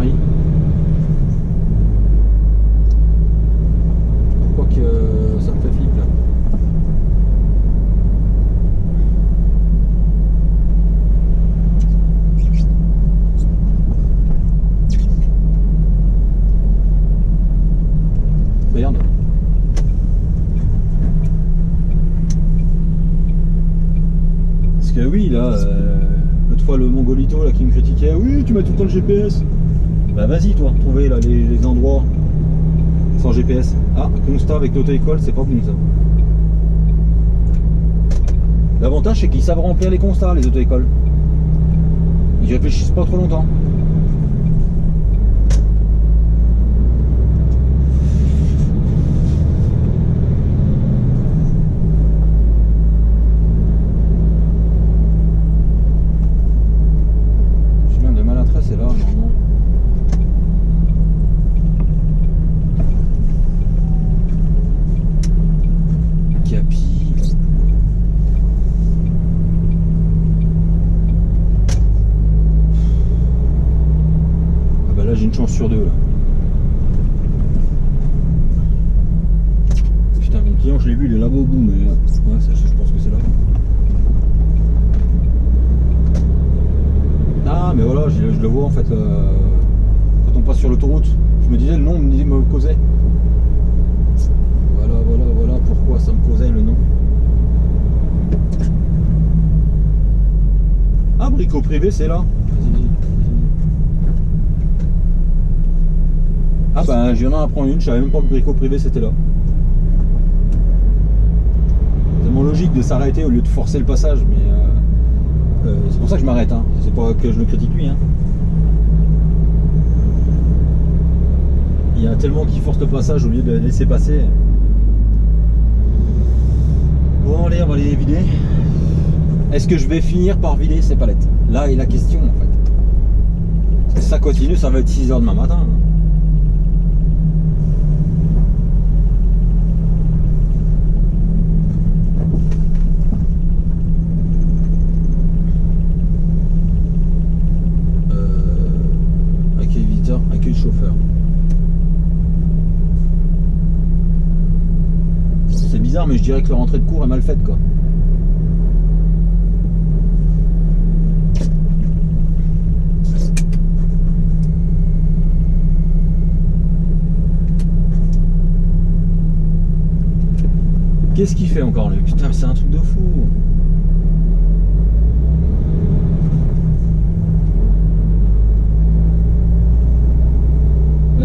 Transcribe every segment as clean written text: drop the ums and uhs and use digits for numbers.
Paris. Pourquoi que ça me fait flip là? Merde. Parce que oui là, l'autre fois le Mongolito là qui me critiquait, oui tu mets tout le temps le GPS. Bah vas-y toi, trouver là les endroits sans GPS. Ah, constat avec l'auto-école, c'est pas bon ça. L'avantage c'est qu'ils savent remplir les constats les auto-écoles. Ils réfléchissent pas trop longtemps. C'est là, normalement. Capi. Ah bah là j'ai une chance sur deux là. Putain mon client je l'ai vu, il est là-bas au bout mais ouais, ça, je pense que c'est là. Ah mais voilà, je le vois en fait quand on passe sur l'autoroute. Je me disais le nom me causait. Voilà pourquoi ça me causait le nom. Ah Brico Privé c'est là. Vas-y. Ah bah je viens d'en apprendre une, je savais même pas que Brico Privé c'était là. C'est tellement logique de s'arrêter au lieu de forcer le passage mais c'est pour ça que je m'arrête, hein. C'est pas que je le critique lui. Hein. Il y a tellement qui force le passage au lieu de laisser passer. Bon allez, on va les vider. Est-ce que je vais finir par vider ces palettes? Là est la question en fait. Si ça continue, ça va être 6 h demain matin. Hein. Accueil chauffeur. C'est bizarre mais je dirais que leur entrée de cours est mal faite quoi. Qu'est-ce qu'il fait encore lui? Putain c'est un truc de fou.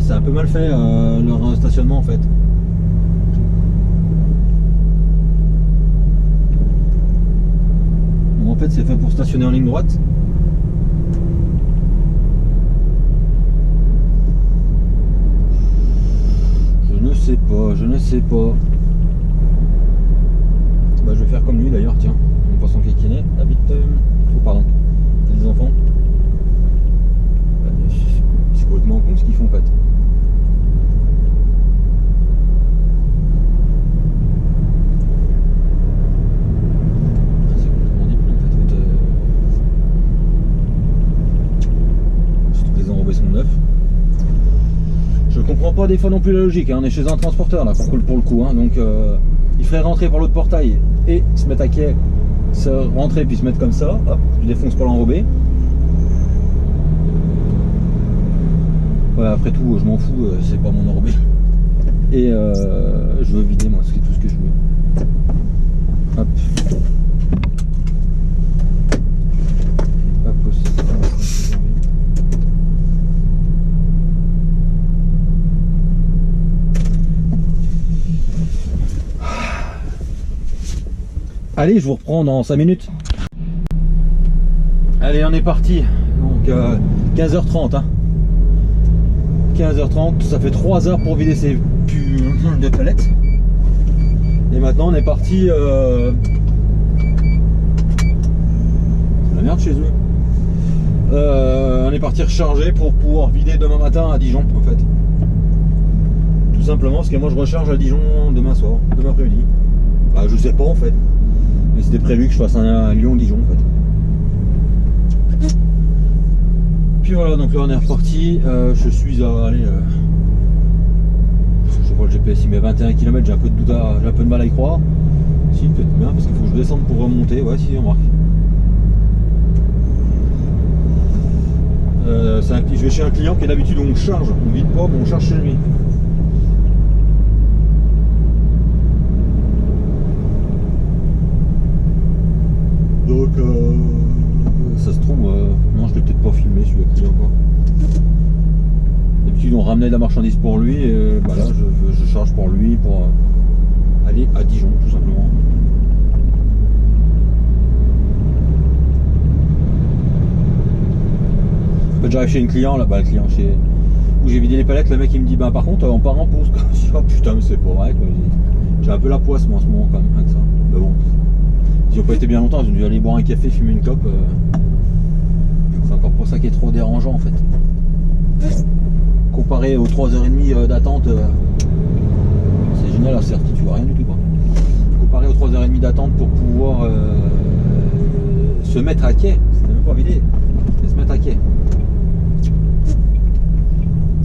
C'est un peu mal fait leur stationnement en fait. Bon, en fait c'est fait pour stationner en ligne droite. Je ne sais pas. Bah, je vais faire comme lui d'ailleurs, tiens. On passe en kékiné. Habite. Oh pardon. T'as des enfants. C'est complètement con ce qu'ils font en fait. Je comprends pas des fois non plus la logique, hein. On est chez un transporteur là pour le coup, hein. Donc il ferait rentrer par l'autre portail et se mettre à quai, se rentrer puis se mettre comme ça, hop, je défonce pas l'enrobé. Voilà, après tout je m'en fous, c'est pas mon enrobé. Et je veux vider moi, c'est tout ce que je veux. Hop. Pas possible. Allez, je vous reprends dans 5 minutes. Allez, on est parti. Donc 15h30. Hein. 15h30, ça fait 3 heures pour vider ces pulls de palettes. Et maintenant, on est parti. C'est la merde chez eux. On est parti recharger pour pouvoir vider demain matin à Dijon, en fait. Tout simplement parce que moi, je recharge à Dijon demain soir, demain après-midi. Bah, je sais pas en fait. Mais c'était prévu que je fasse un Lyon-Dijon en fait. puis voilà, donc là on est reparti. Je suis à aller. Je vois le GPS, il met 21 km, j'ai un peu de doute, j'ai un peu de mal à y croire. Si, peut-être bien, parce qu'il faut que je descende pour remonter. Ouais, si, on marque. Je vais chez un client qui d'habitude on charge, on vide pas, mais on charge chez lui. Donc ça se trouve, non je l'ai peut-être pas filmé celui-là client quoi. D'habitude on ramenait de la marchandise pour lui et bah là je charge pour lui pour aller à Dijon tout simplement. En fait, j'arrive chez une client là-bas, le client où j'ai vidé les palettes, le mec il me dit bah par contre on part en pause. Je dis oh putain mais c'est pas vrai quoi. J'ai un peu la poisse moi en ce moment quand même avec ça. Mais bon. Ils n'ont pas été bien longtemps, ils ont dû aller boire un café, fumer une clope. C'est encore pas ça qui est trop dérangeant en fait. Comparé aux 3h30 d'attente, c'est génial, alors certes tu vois rien du tout quoi. Comparé aux 3h30 d'attente pour pouvoir se mettre à quai, c'était même pas vidé, mais se mettre à quai.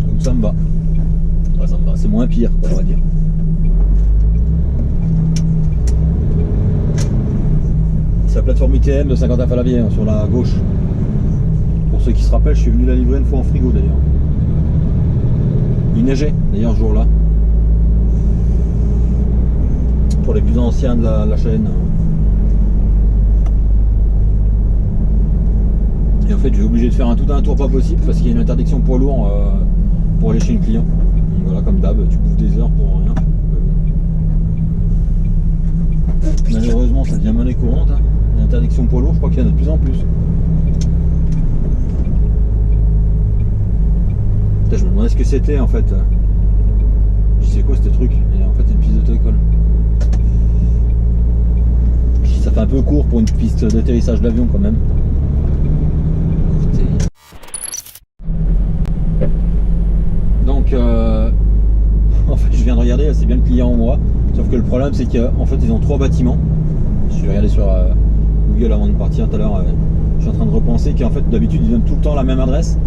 Donc ça me va. Ouais, ça me va, c'est moins pire quoi, on va dire. La plateforme ITM de Saint-Quentin-Fallavier sur la gauche. Pour ceux qui se rappellent, je suis venu la livrer une fois en frigo d'ailleurs. Il neigeait d'ailleurs ce jour-là. Pour les plus anciens de la chaîne. Et en fait, je suis obligé de faire tout un tour pas possible parce qu'il y a une interdiction poids lourd pour aller chez une client. Donc voilà, comme d'hab, tu bouffes des heures pour rien. Malheureusement, ça devient monnaie courante. Hein. L'interdiction poids lourd, je crois qu'il y en a de plus en plus. Putain, je me demandais ce que c'était en fait. Je sais quoi ce truc. Et en fait, c'est une piste d'auto-école. Ça fait un peu court pour une piste d'atterrissage d'avion quand même. Donc, en fait, je viens de regarder, c'est bien le client en moi. Sauf que le problème, c'est qu'en fait, ils ont 3 bâtiments. Je suis regardé sur Google avant de partir tout à l'heure. Je suis en train de repenser qu'en fait, d'habitude, ils donnent tout le temps la même adresse.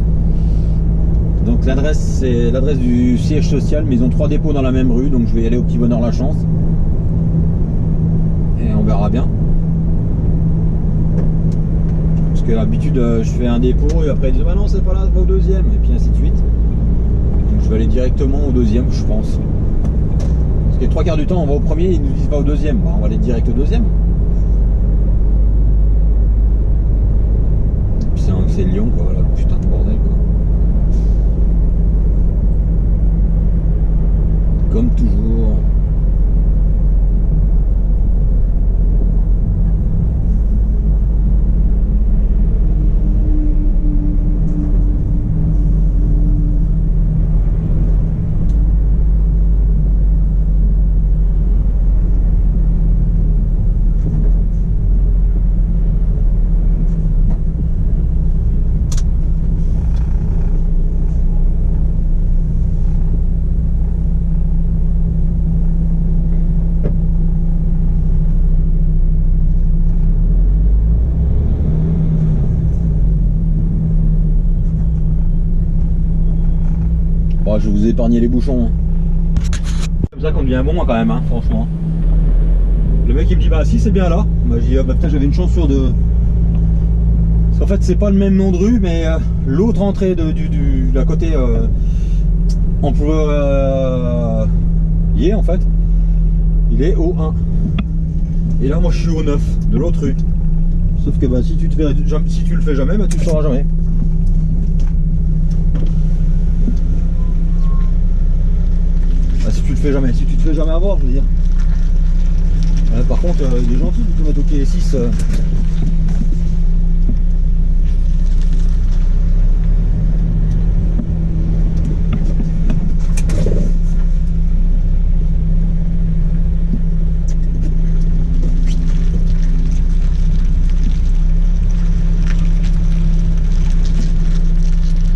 Donc, l'adresse, c'est l'adresse du siège social, mais ils ont 3 dépôts dans la même rue. Donc, je vais y aller au petit bonheur la chance. Et on verra bien. Parce que d'habitude, je fais un dépôt et après, ils disent bah non, c'est pas là, va au deuxième. Et puis ainsi de suite. Donc, je vais aller directement au deuxième, je pense. Parce que 3 quarts du temps, on va au premier, ils nous disent pas au deuxième. Bah, on va aller direct au deuxième. Puis c'est Lyon, quoi, voilà, putain de bordel, quoi. Comme toujours. Je vous ai épargné les bouchons. C'est comme ça qu'on devient bon quand même, hein, franchement. Le mec il me dit bah si c'est bien là. Bah, je dis bah putain j'avais une chance sur 2. Parce qu'en fait c'est pas le même nom de rue, mais l'autre entrée de la côté employé en fait, il est au 1. Et là moi je suis au 9 de l'autre rue. Sauf que bah si tu le fais jamais, bah tu le sauras jamais. Si tu te fais jamais avoir, je veux dire. Par contre, il est gentil de te mettre au pied 6.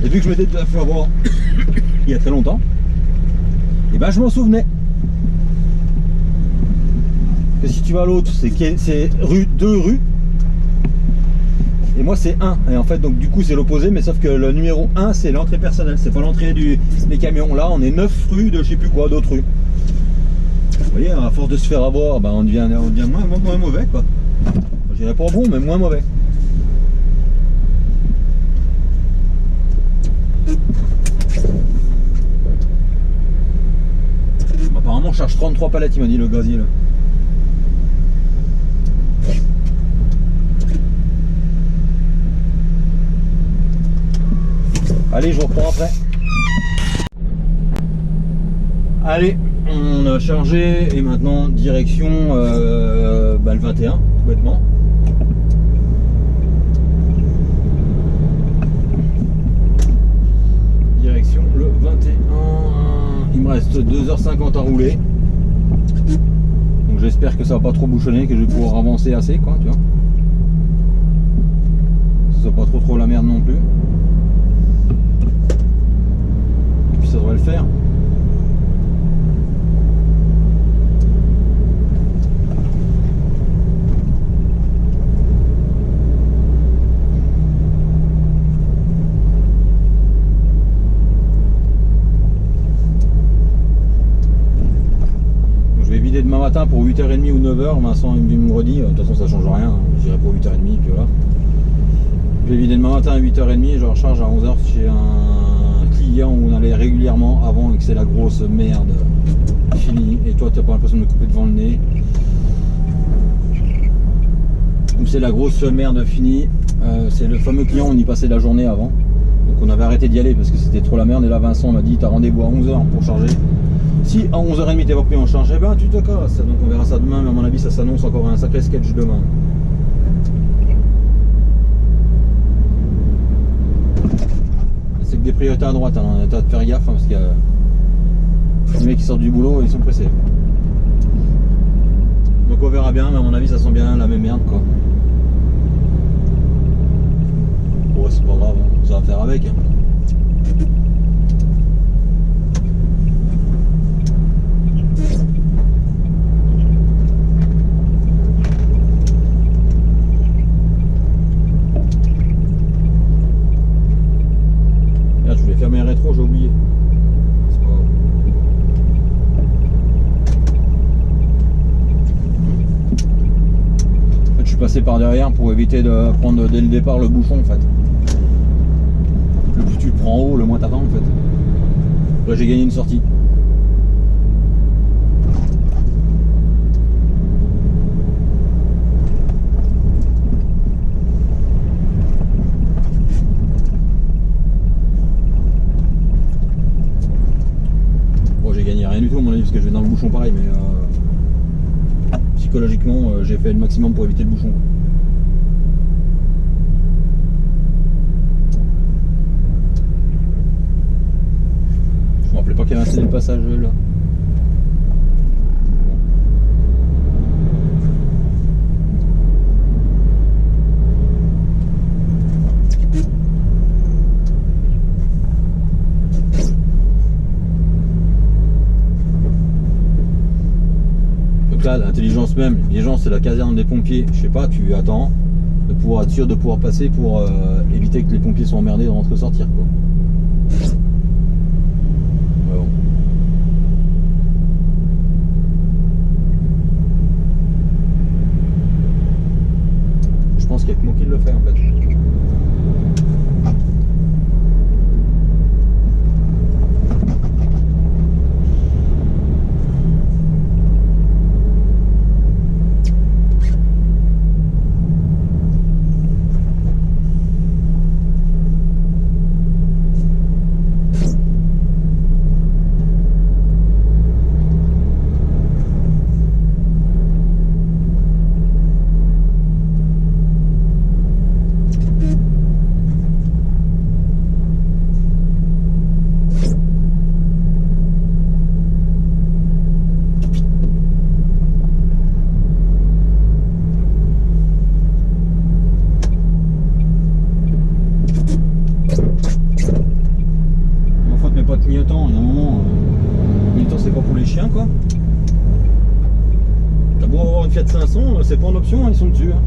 Et vu que je m'étais déjà fait avoir il y a très longtemps, et ben je m'en souvenais. Que si tu vas à l'autre, c'est 2 rues. Et moi c'est 1. Et en fait donc du coup c'est l'opposé, mais sauf que le numéro 1 c'est l'entrée personnelle, c'est pas l'entrée des camions. Là on est 9 rues de je sais plus quoi, d'autres rues. Vous voyez, à force de se faire avoir, bah, on devient moins mauvais quoi. Je dirais pas bon, mais moins mauvais. Apparemment on charge 33 palettes, il m'a dit le gazier là. Allez, je vous reprends après. Allez, on a chargé et maintenant direction le 21, tout bêtement. Direction le 21. Il me reste 2h50 à rouler. Donc j'espère que ça va pas trop bouchonner, que je vais pouvoir avancer assez quoi, tu vois. Que ce soit pas trop la merde non plus. Et puis ça devrait le faire. Demain matin pour 8h30 ou 9h, Vincent il me redit, de toute façon ça change rien, hein. Je dirais pour 8h30 puis voilà. Je vais vider demain matin à 8h30 et je recharge à 11h chez un client où on allait régulièrement avant et que c'est la grosse merde finie et toi tu n'as pas l'impression de me couper devant le nez. Où c'est la grosse merde finie, c'est le fameux client où on y passait la journée avant. Donc on avait arrêté d'y aller parce que c'était trop la merde et là Vincent m'a dit t'as rendez-vous à 11h pour charger. Si à 11h30 t'es pas pris en charge, eh ben tu te casses. Donc on verra ça demain, mais à mon avis ça s'annonce encore un sacré sketch demain. C'est que des priorités à droite, hein. T'as de faire gaffe hein, parce qu'il y a des mecs qui sortent du boulot et ils sont pressés. Donc on verra bien, mais à mon avis ça sent bien la même merde quoi. Bon c'est pas grave, hein. Ça va faire avec. Hein. Fermer rétro, j'ai oublié. C'est pas grave. En fait, je suis passé par derrière pour éviter de prendre dès le départ le bouchon en fait. Le plus tu le prends en haut, le moins t'attends en fait. Là j'ai gagné une sortie. Rien du tout à mon avis parce que je vais dans le bouchon pareil mais psychologiquement j'ai fait le maximum pour éviter le bouchon. Je me rappelais pas qu'il y avait un CD de passage là. Là, l'intelligence même, les gens c'est la caserne des pompiers, je sais pas, tu attends de pouvoir être sûr de pouvoir passer pour éviter que les pompiers soient emmerdés de rentrer sortir quoi. Ouais, bon. Je pense qu'il y a que moi qui le fait en fait. Clignotant, il y a un moment, clignotant c'est pas pour les chiens quoi. T'as beau avoir une Fiat 500, c'est pas en option, ils sont dessus. Hein.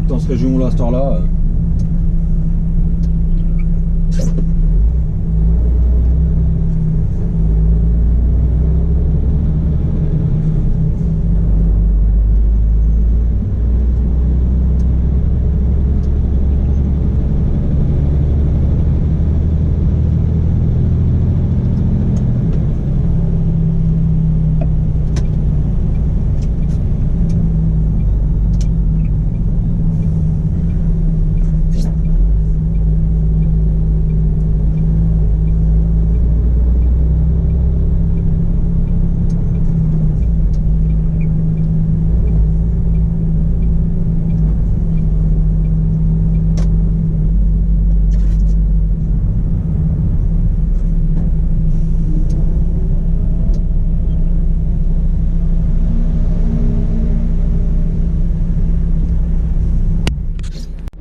dans cette région-là, à cette heure-là.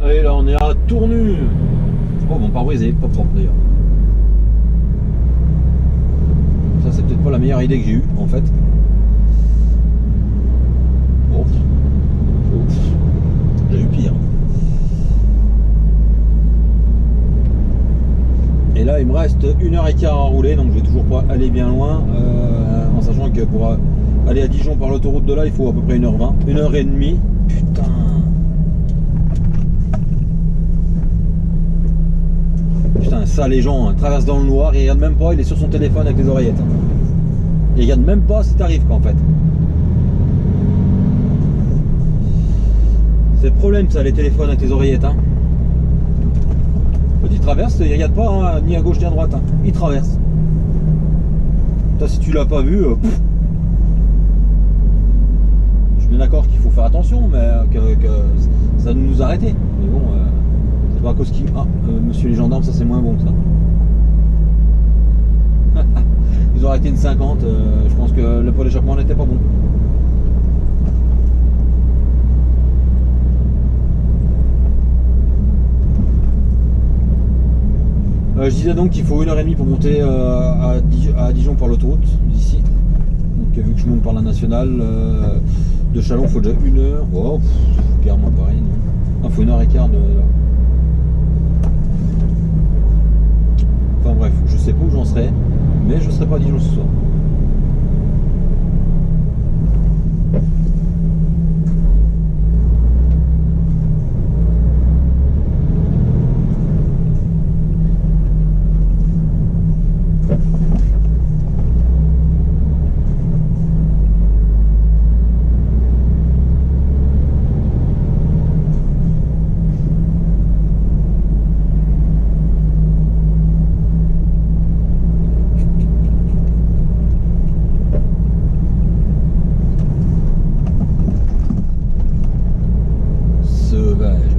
Allez, là on est à Tournu. Oh, mon pare-brise est pas propre d'ailleurs. Ça c'est peut-être pas la meilleure idée que j'ai eue en fait. Bon. J'ai eu pire. Et là il me reste 1h15 à rouler, donc je vais toujours pas aller bien loin, en sachant que pour aller à Dijon par l'autoroute de là il faut à peu près 1h20, 1h30. Putain. Putain, ça les gens traversent dans le noir, ils regardent même pas, il est sur son téléphone avec les oreillettes. Ils regardent même pas si t'arrives quoi en fait. C'est le problème ça, les téléphones avec les oreillettes. Hein. Quand ils traversent, ils regardent pas hein, ni à gauche ni à droite. Hein. Ils traversent. Putain, si tu l'as pas vu, je suis bien d'accord qu'il faut faire attention, mais que ça nous arrêter. Mais bon. C'est pas à cause qu'il... Ah, monsieur les gendarmes, ça c'est moins bon ça. Ils ont arrêté une 50, je pense que le pot d'échappement n'était pas bon. Je disais donc qu'il faut 1h30 pour monter à Dijon par l'autoroute, d'ici. Donc vu que je monte par la nationale, de Chalon, il faut déjà 1h. Oh, clairement pareil, non. Il faut 1h15 de là. Enfin bref, je sais pas où j'en serai, mais je serai pas à Dijon ce soir.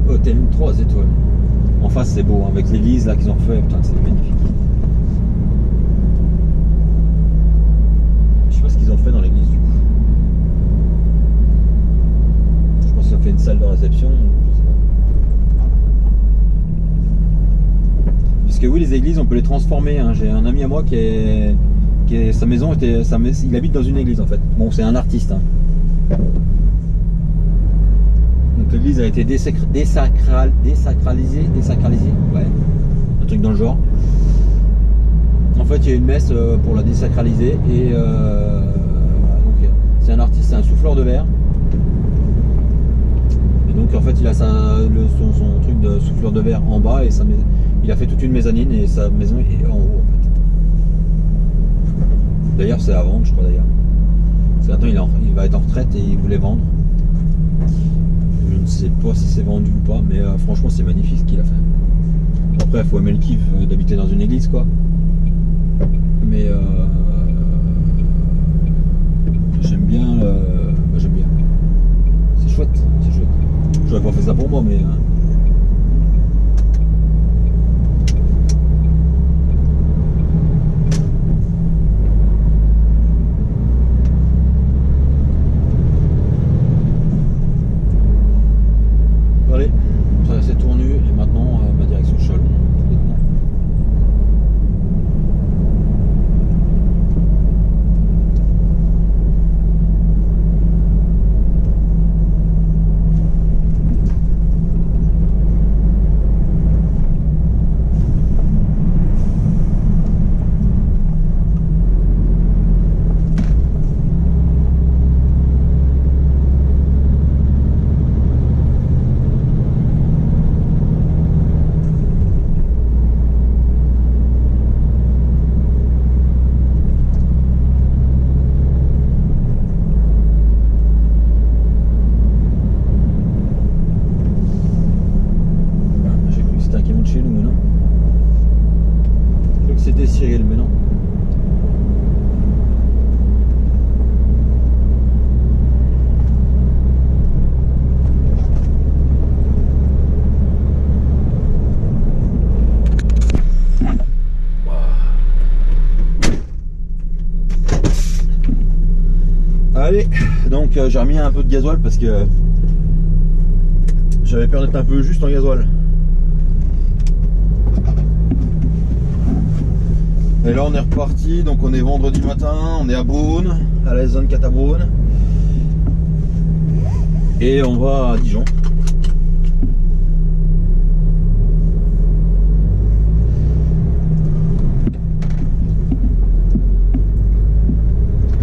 Hôtel 3 étoiles. En face c'est beau, hein, avec l'église là qu'ils ont fait, putain c'est magnifique. Je sais pas ce qu'ils ont fait dans l'église du coup. Je pense qu'ils ont fait une salle de réception, je sais pas. Parce que oui, les églises on peut les transformer, hein. J'ai un ami à moi sa maison était. Il habite dans une église en fait. Bon, c'est un artiste. Hein. Donc l'église a été désacralisée, ouais, un truc dans le genre. En fait, il y a une messe pour la désacraliser et donc c'est un artiste, c'est un souffleur de verre. Et donc en fait, il a son truc de souffleur de verre en bas et il a fait toute une mezzanine et sa maison est en haut en fait. D'ailleurs, c'est à vendre, je crois d'ailleurs. Parce que maintenant, il va être en retraite et il voulait vendre. Je ne sais pas si c'est vendu ou pas, mais franchement c'est magnifique ce qu'il a fait. Après il faut aimer le kiff d'habiter dans une église quoi. Mais j'aime bien, j'aime bien. C'est chouette, c'est chouette. J'aurais pas fait ça pour moi mais... Allez, c'est tournu et maintenant ma direction Chalon. que j'ai remis un peu de gasoil parce que j'avais peur d'être un peu juste en gasoil. Et là on est reparti, donc on est vendredi matin, on est à Beaune, à la zone 4 à Beaune. Et on va à Dijon.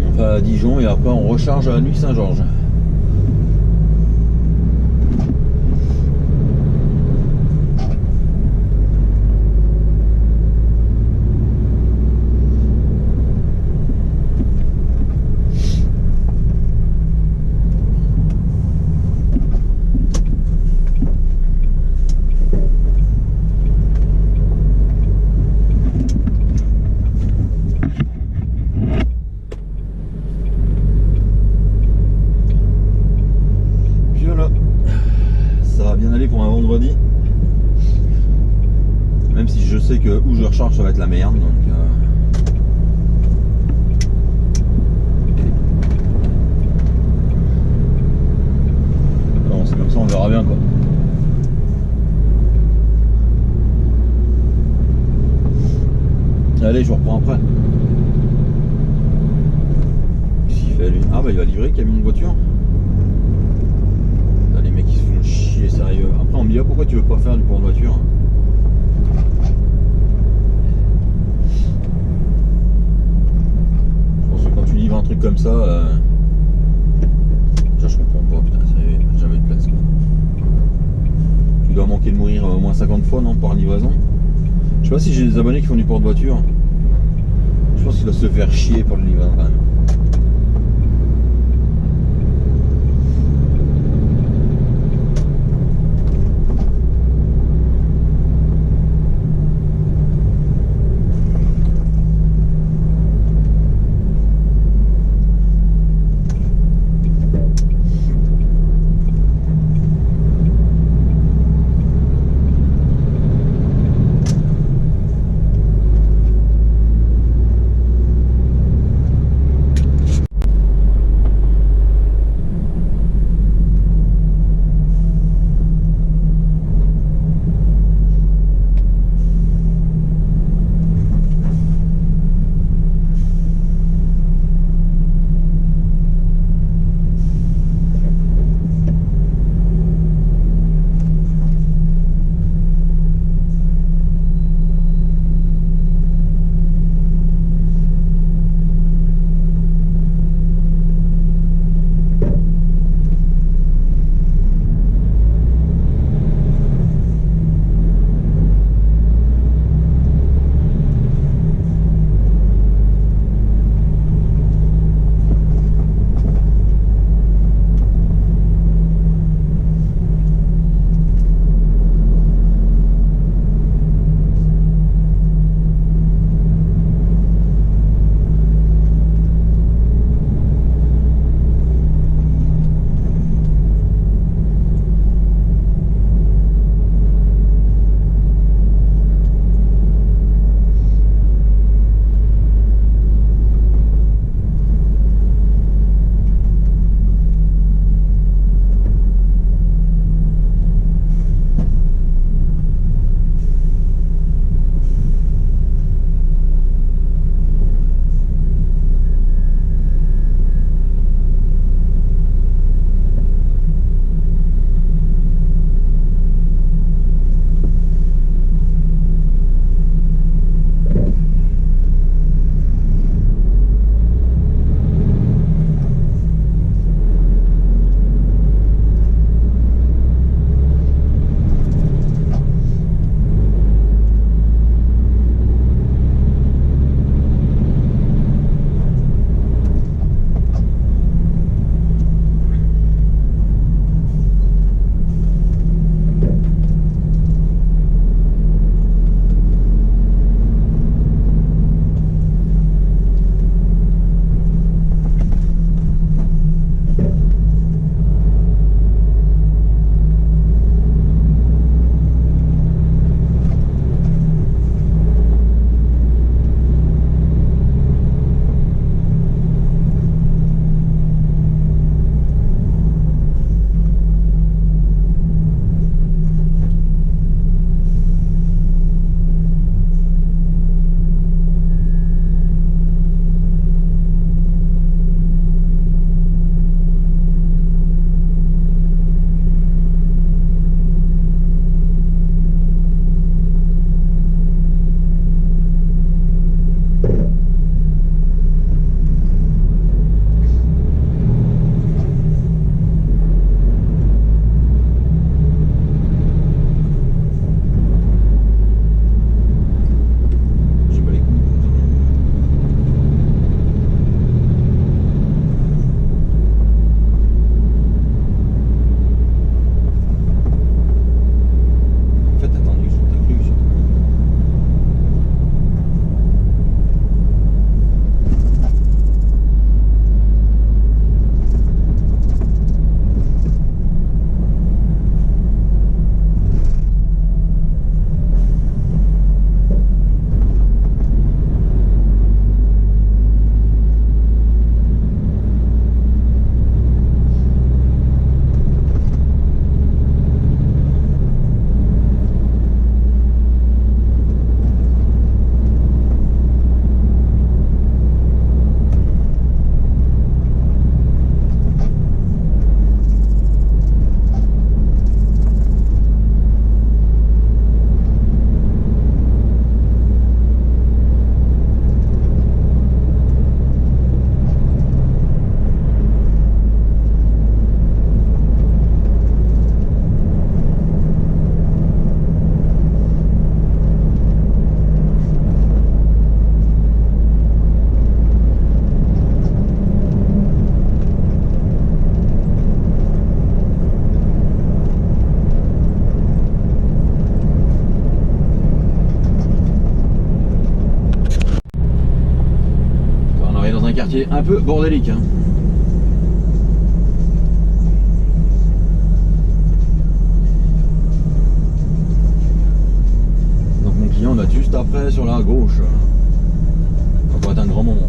On va à Dijon et après on recharge à Nuit-Saint-Georges. Pour un vendredi, même si je sais que où je recharge ça va être la merde, donc non, c'est comme ça, on verra bien quoi. Allez, je vous reprends après. Qu'est-ce qu'il fait lui? Ah bah il va livrer le camion de voiture. Les mecs ils se font chier sérieux. Après on me dit pourquoi tu veux pas faire du port de voiture? Je pense que quand tu livres un truc comme ça, déjà je comprends pas, putain, sérieux, il n'y a jamais de place quoi. Tu dois manquer de mourir au moins 50 fois non par livraison. Je sais pas si j'ai des abonnés qui font du port de voiture. Je pense qu'il doit se faire chier pour le livrer quand même. qui est un peu bordélique. Hein. Donc mon client on a juste après sur la gauche. Ça va être un grand moment.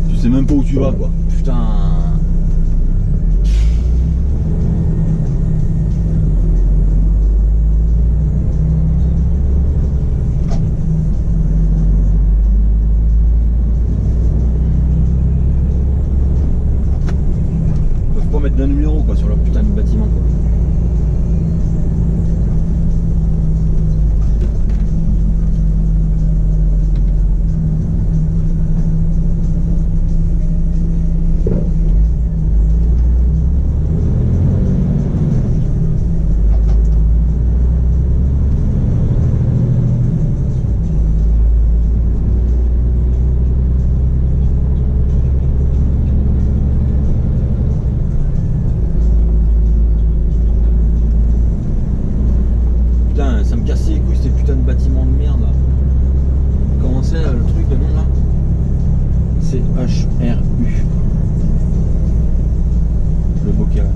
Tu sais même pas où tu vas quoi. Putain. Ils peuvent pas mettre d'un numéro quoi sur leur putain de bâtiment quoi. Ça me cassait les couilles ces putains de bâtiments de merde là. Comment c'est le truc, le nom là? CHRU. Le bocal.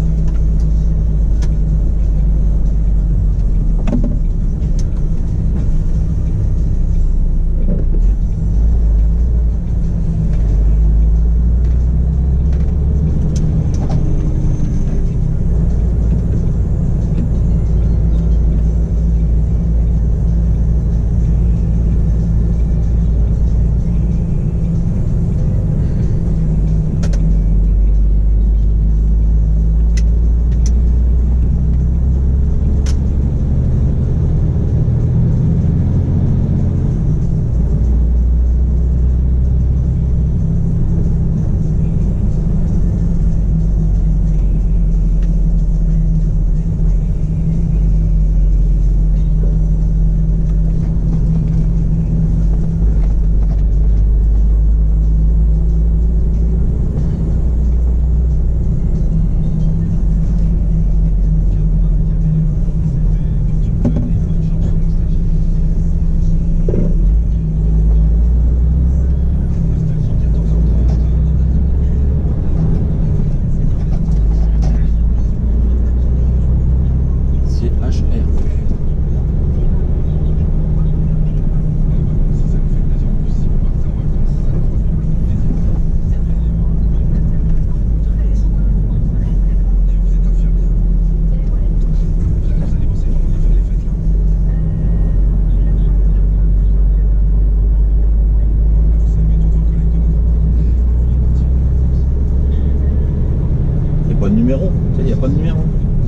Numéro, il n'y a pas de numéro.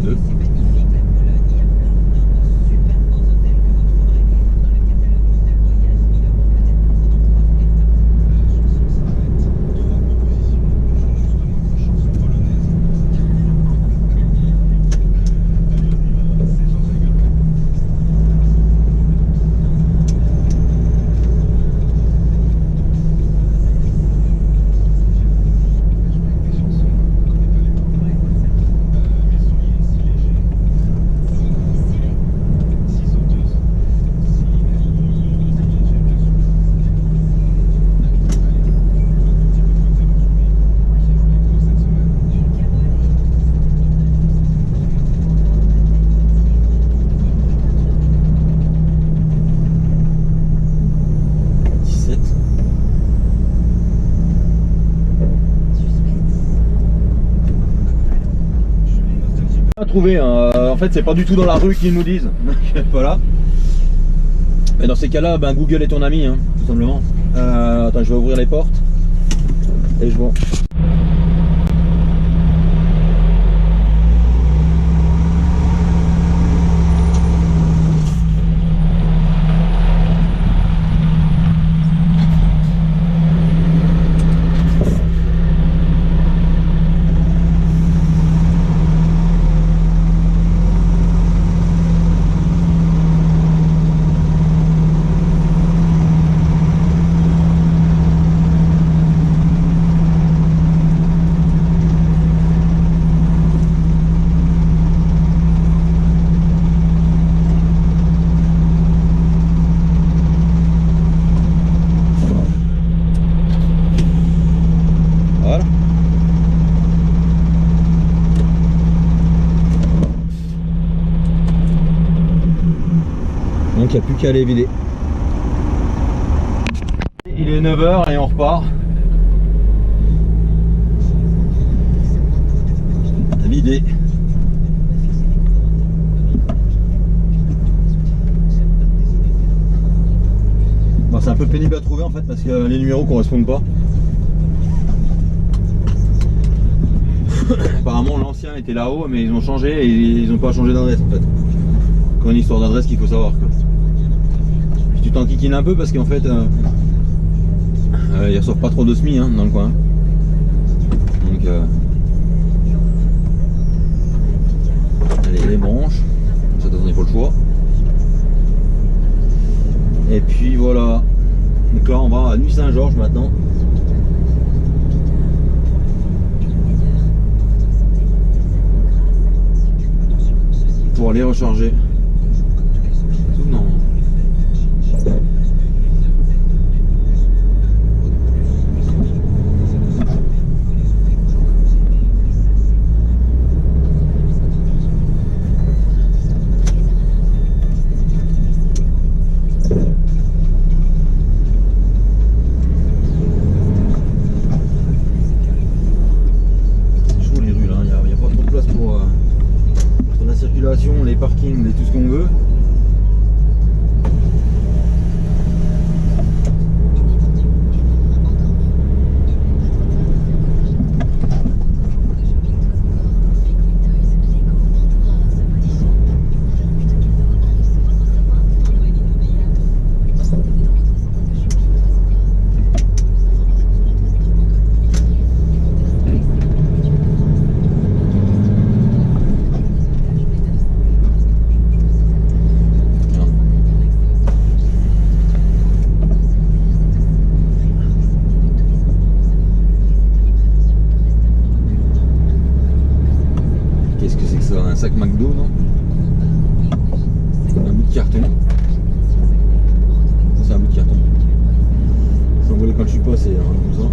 2. Trouvé, hein. En fait c'est pas du tout dans la rue qu'ils nous disent. Voilà. Mais dans ces cas-là, ben, Google est ton ami, hein, tout simplement. Attends, je vais ouvrir les portes. Et je vois. Voilà. Donc il n'y a plus qu'à aller vider. Il est 9 h et on repart. Vider. Bon, c'est un peu pénible à trouver en fait parce que les numéros correspondent pas. Apparemment l'ancien était là-haut mais ils ont changé et ils n'ont pas changé d'adresse en fait. C'est une histoire d'adresse qu'il faut savoir quoi. Puis tu t'enquiquines un peu parce qu'en fait ils reçoivent pas trop de SMI hein, dans le coin. Donc allez les branches, ça donne pas le choix. Et puis voilà. Donc là on va à Nuit Saint-Georges maintenant. Pour aller recharger. Non. Les parkings et tout ce qu'on veut. Un sac McDo, non? Un bout de carton. C'est un bout de carton. Ça envolé quand je suis passé, hein, comme ça.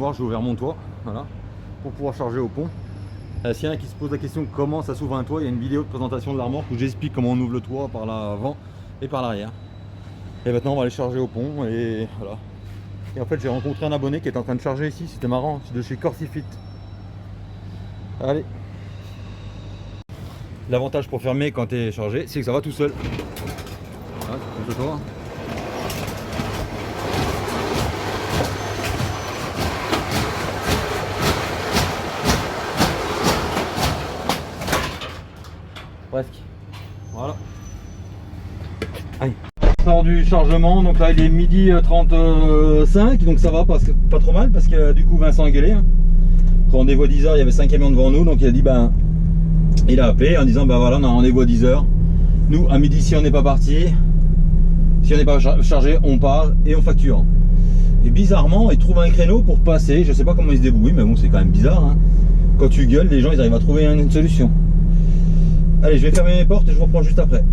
soir j'ai ouvert mon toit, voilà, pour pouvoir charger au pont. S'il y en a qui se pose la question comment ça s'ouvre un toit, il y a une vidéo de présentation de la remorque où j'explique comment on ouvre le toit par l'avant et par l'arrière. Et maintenant on va aller charger au pont et voilà. Et en fait j'ai rencontré un abonné qui est en train de charger ici, c'était marrant, c'est de chez Corsifit. Allez. L'avantage pour fermer quand tu es chargé, c'est que ça va tout seul. Voilà, c'est tout le toit. Presque. Voilà. Aïe. On sort du chargement, donc là il est midi 35, donc ça va, pas trop mal, parce que du coup Vincent a gueulé. Hein. Rendez-vous à 10h, il y avait 5 camions devant nous, donc il a dit ben, il a appelé en disant ben voilà, on a rendez-vous à 10h. Nous à midi, si on n'est pas parti, si on n'est pas chargé, on part et on facture. Et bizarrement, ils trouvent un créneau pour passer, je sais pas comment ils se débrouillent, mais bon c'est quand même bizarre. Hein. Quand tu gueules, les gens ils arrivent à trouver une solution. Allez, je vais fermer mes portes et je vous reprends juste après.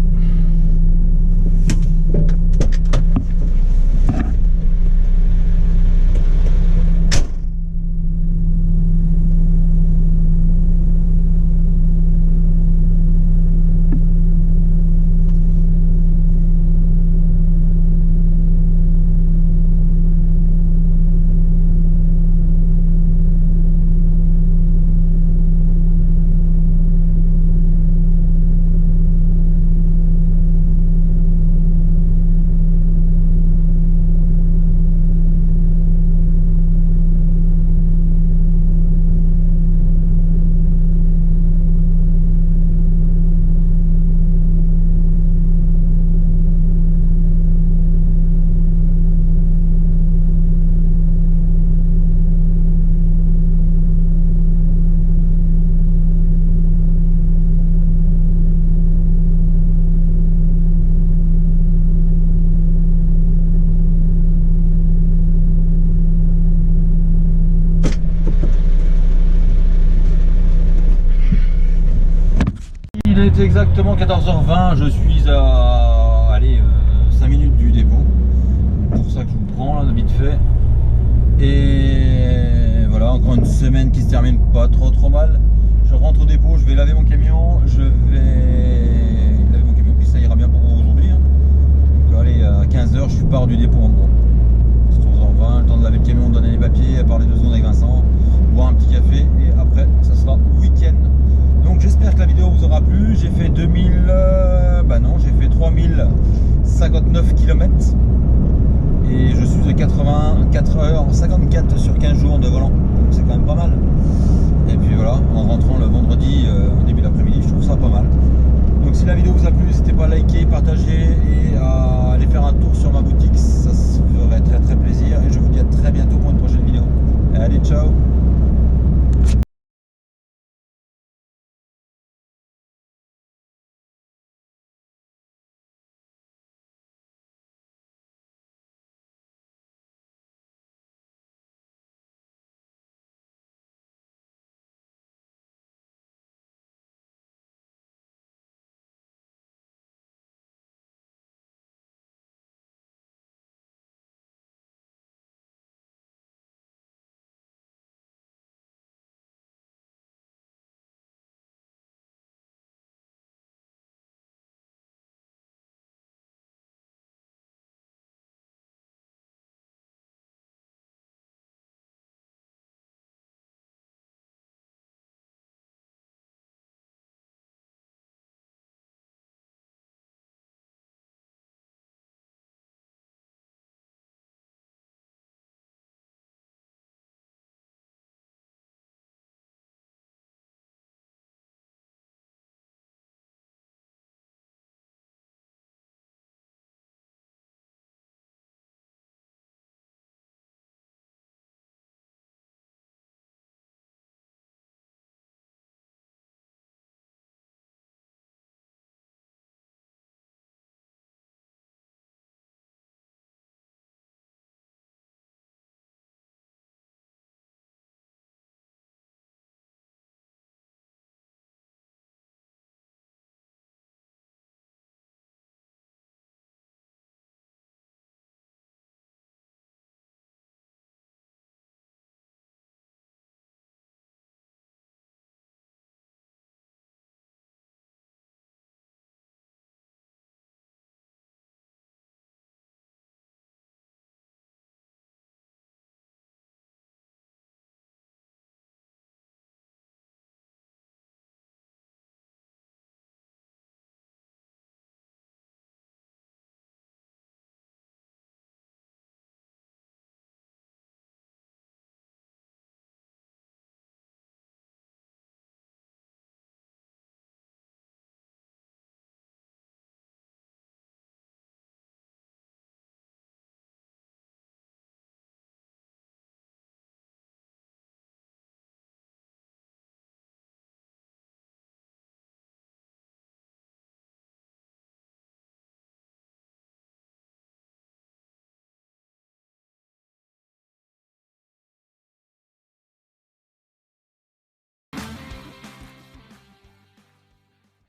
Il est exactement 14h20, je suis à allez, 5 minutes du dépôt. C'est pour ça que je vous prends là, vite fait. Et voilà, encore une semaine qui se termine pas trop mal. Je rentre au dépôt, je vais laver mon camion, puis ça ira bien pour aujourd'hui. Hein. Donc allez, à 15h, je pars du dépôt en gros. 14h20, le temps de laver le camion, de donner les papiers, parler 2 secondes avec Vincent, boire un petit café et après ça sera week-end. Donc j'espère que la vidéo vous aura plu. J'ai fait 3059 km et je suis à 84h54 sur 15 jours de volant, donc c'est quand même pas mal. Et puis voilà, en rentrant le vendredi au début d'après-midi, je trouve ça pas mal. Donc si la vidéo vous a plu, n'hésitez pas à liker, partager et à aller faire un tour sur ma boutique, ça se ferait très plaisir. Et je vous dis à très bientôt pour une prochaine vidéo. Allez, ciao.